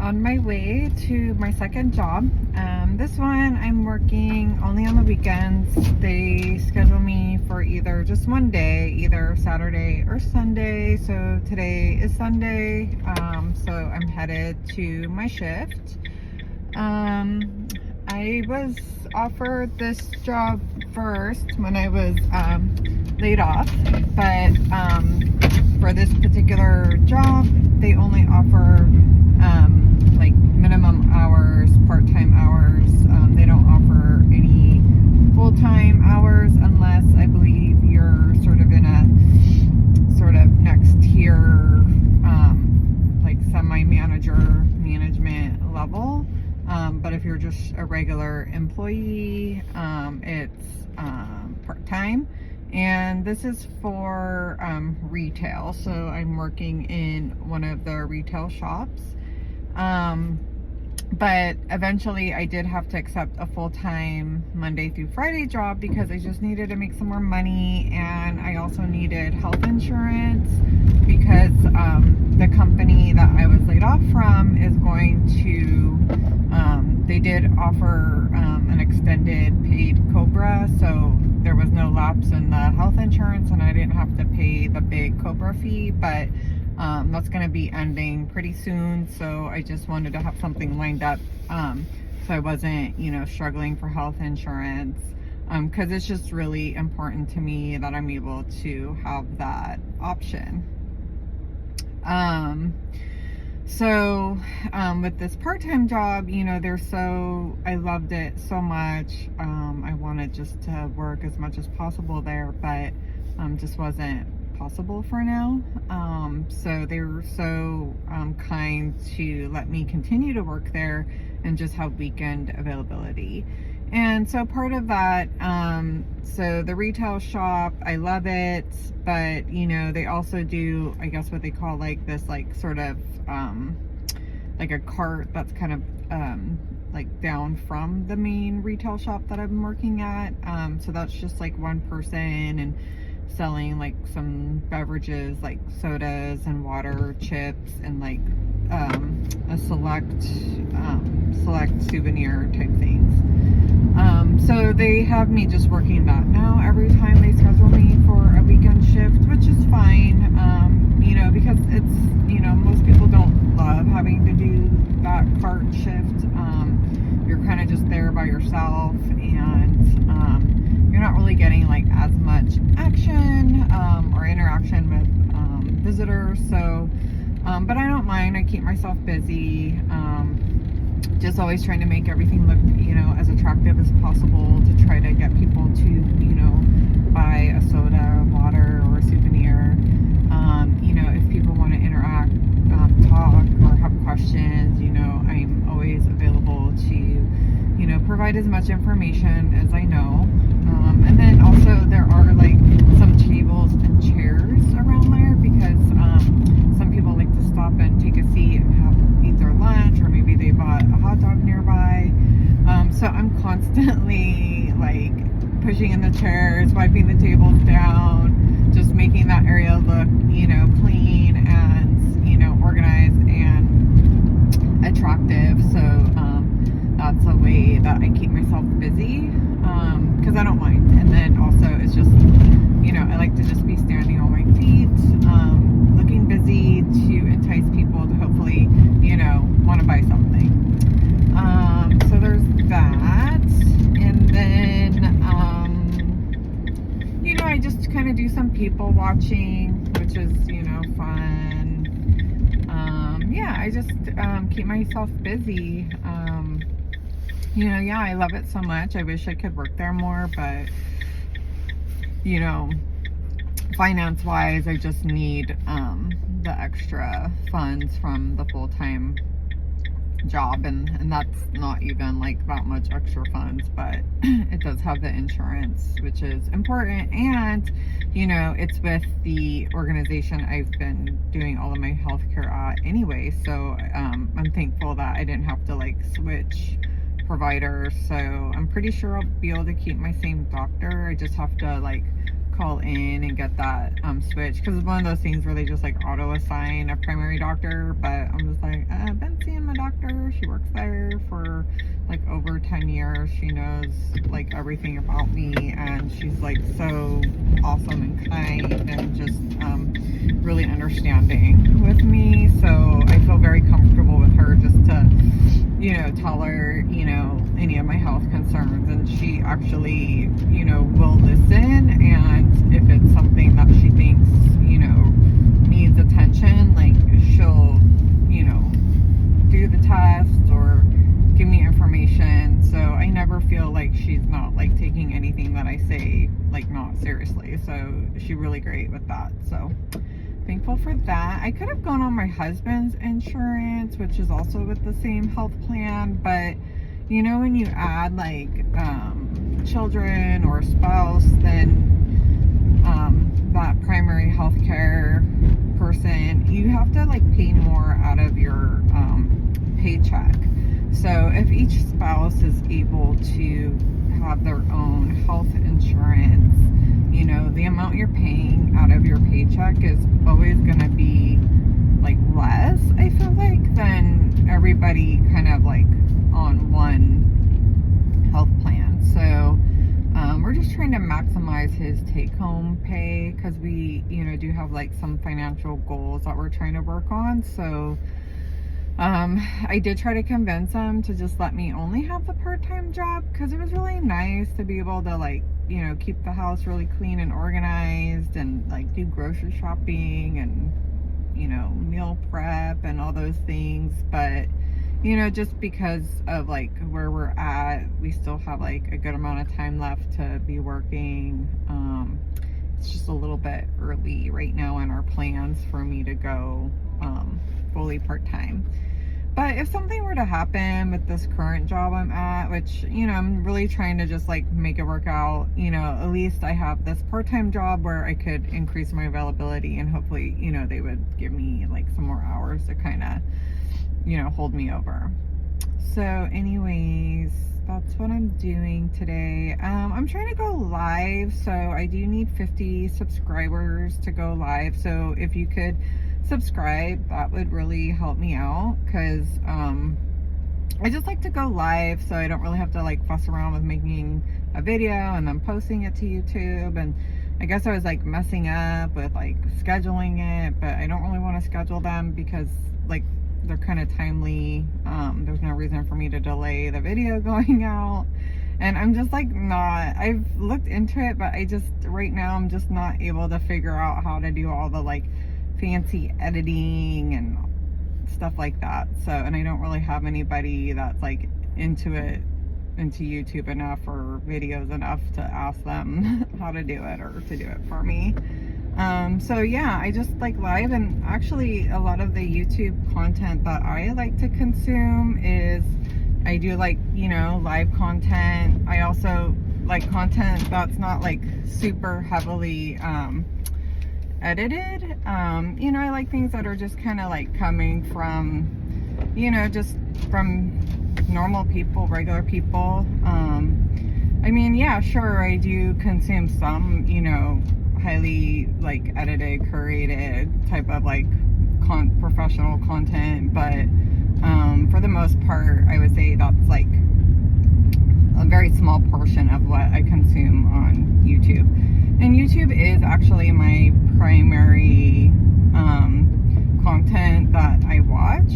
on my way to my second job. This one I'm working only on the weekends. They schedule me for either just one day, either Saturday or Sunday. So today is Sunday, so I'm headed to my shift. I was offered this job first when I was laid off, but for this particular job, they only offer like minimum hours, part-time hours. They don't offer any full-time hours unless I believe you're sort of in a sort of next tier, like semi-manager management level. But if you're just a regular employee, it's part-time. And this is for retail. So I'm working in one of the retail shops. But eventually I did have to accept a full-time Monday through Friday job because I just needed to make some more money, and I also needed health insurance because the company that I was laid off from is going to, they did offer an extended paid COBRA, so there was no lapse in the health insurance and I didn't have to pay the big COBRA fee, but that's going to be ending pretty soon, so I just wanted to have something lined up so I wasn't, struggling for health insurance, because it's just really important to me that I'm able to have that option. So with this part-time job, I loved it so much. I wanted just to work as much as possible there, but just wasn't possible for now. So they were so kind to let me continue to work there and just have weekend availability. And so part of that, so the retail shop, I love it, but they also do, I guess, what they call like this, like sort of like a cart that's kind of like down from the main retail shop that I'm working at. So that's just like one person and selling like some beverages like sodas and water, chips, and like a select souvenir type things. So they have me just working that now every time they schedule me for a weekend shift, which is fine, because it's, most people don't love having to do that cart shift. You're kind of just there by yourself, and you're not really getting like as much action or interaction with visitors. So, but I don't mind. I keep myself busy. Just always trying to make everything look, as attractive as possible to try to get people to, buy a soda, water, or a souvenir. If people want to interact, talk, or have questions, I'm always available to, provide as much information as I know. And then also there are like some tables and chairs around there because some people like to stop and take a seat and have either lunch, or maybe they bought a hot dog nearby. So I'm constantly like pushing in the chairs, wiping the tables down, just making that area look, clean and, organized and attractive. So that's a way that I keep myself busy, because I don't mind. And then also it's just, I like to just be standing on my feet, looking busy to entice people to hopefully, want to buy something. So there's that. And then, I just kind of do some people watching, which is, fun. I just keep myself busy. I love it so much. I wish I could work there more, but, finance wise, I just need the extra funds from the full-time job, and that's not even like that much extra funds, but it does have the insurance, which is important. And it's with the organization I've been doing all of my healthcare at anyway, so I'm thankful that I didn't have to like switch providers. So I'm pretty sure I'll be able to keep my same doctor. I just have to like call in and get that switch, because it's one of those things where they just like auto assign a primary doctor. But I'm just like, I've been seeing my doctor. She works there for like over 10 years. She knows like everything about me, and she's like so awesome and kind and just really understanding with me. So I feel very comfortable with her just to, you know, tell her, you know, any of my health concerns, and she actually, you know, will listen. And if it's something that she thinks, you know, needs attention, like she'll, you know, do the test or give me information. So I never feel like she's not like taking anything that I say like not seriously. So she's really great with that. So thankful for that. I could have gone on my husband's insurance, which is also with the same health plan, but you know, when you add like children or spouse, then that primary health care person, you have to like pay more out of your paycheck. So if each spouse is able to have their own health insurance, you know, the amount you're paying out of your paycheck is always going to be like less, I feel like, than everybody kind of like on one health plan. So we're just trying to maximize his take-home pay, because we, you know, do have like some financial goals that we're trying to work on. So I did try to convince him to just let me only have the part-time job, because it was really nice to be able to like, you know, keep the house really clean and organized, and like do grocery shopping and, you know, meal prep and all those things. But you know, just because of like where we're at, we still have like a good amount of time left to be working. It's just a little bit early right now in our plans for me to go fully part-time. But if something were to happen with this current job I'm at, which, you know, I'm really trying to just like make it work out, you know, at least I have this part-time job where I could increase my availability, and hopefully, you know, they would give me like some more hours to kind of, you know, hold me over. So anyways, that's what I'm doing today. I'm trying to go live, so I do need 50 subscribers to go live. So if you could subscribe, that would really help me out, because I just like to go live, so I don't really have to like fuss around with making a video and then posting it to YouTube. And I guess I was like messing up with like scheduling it, but I don't really want to schedule them because like they're kind of timely. There's no reason for me to delay the video going out. And I'm just like not, I've looked into it, but I just, right now I'm just not able to figure out how to do all the like fancy editing and stuff like that. So, and I don't really have anybody that's like into it, into YouTube enough or videos enough to ask them how to do it or to do it for me. So yeah, I just like live, and actually a lot of the YouTube content that I like to consume is, I do like, you know, live content. I also like content that's not like super heavily edited. You know, I like things that are just kind of like coming from, you know, just from normal people, regular people. I mean, yeah, sure, I do consume some, you know, highly like edited, curated type of like professional content, but for the most part, I would say that's like a very small portion of what I consume on YouTube. And YouTube is actually my primary content that I watch.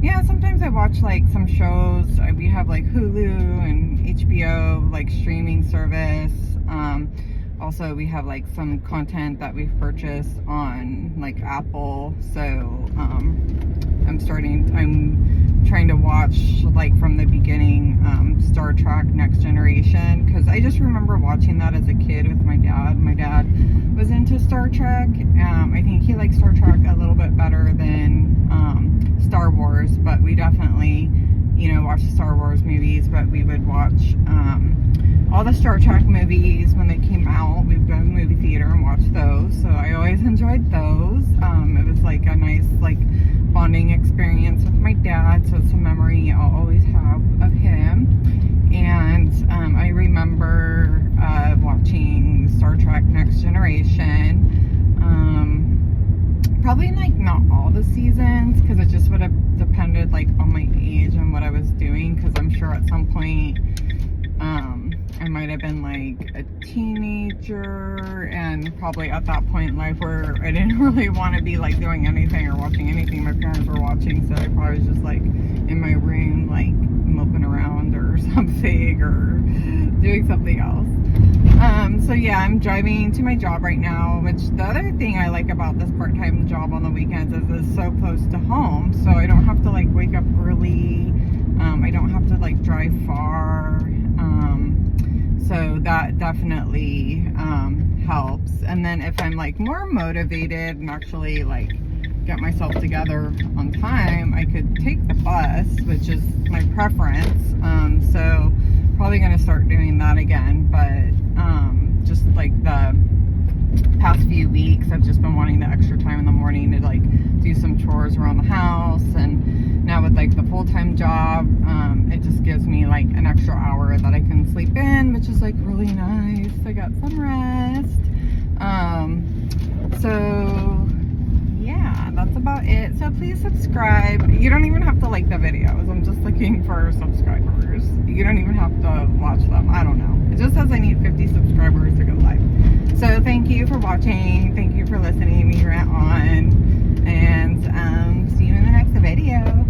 Yeah, sometimes I watch like some shows. We have like Hulu and HBO, like streaming service. Also, we have like some content that we've purchased on like Apple. So I'm trying to watch like from the beginning Star Trek Next Generation, because I just remember watching that as a kid with my dad. My dad was into Star Trek. I think he likes Star Trek a little bit better than Star Wars, but we definitely, you know, watch the Star Wars movies. But we would watch all the Star Trek movies when they came out. We'd go to the movie theater and watch those. So I always enjoyed those. It was like a nice like bonding experience with my dad. So it's a memory I'll always have of him. And I remember watching Star all the seasons because it just would have depended like on my age and what I was doing, because I'm sure at some point I might have been like a teenager, and probably at that point in life where I didn't really want to be like doing anything or watching anything my parents were watching, so I probably was just like in my room like moping around or something, or doing something else. So yeah, I'm driving to my job right now, which the other thing I like about this part-time job on the weekends is it's so close to home, so I don't have to like wake up early. I don't have to like drive far. So that definitely helps. And then if I'm like more motivated and actually like get myself together on time, I could take the bus, which is my preference. So probably gonna start doing that again, but just like the past few weeks I've just been wanting the extra time in the morning to like do some chores around the house, and now with like the full-time job, it just gives me like an extra hour that I can sleep in, which is like really nice. I got some rest. So yeah, that's about it. So please subscribe. You don't even have to like the videos. I'm just looking for subscribers. You don't even have to watch them. I don't know. It just says I need 50 subscribers to go live. So thank you for watching. Thank you for listening to me rant on. And see you in the next video.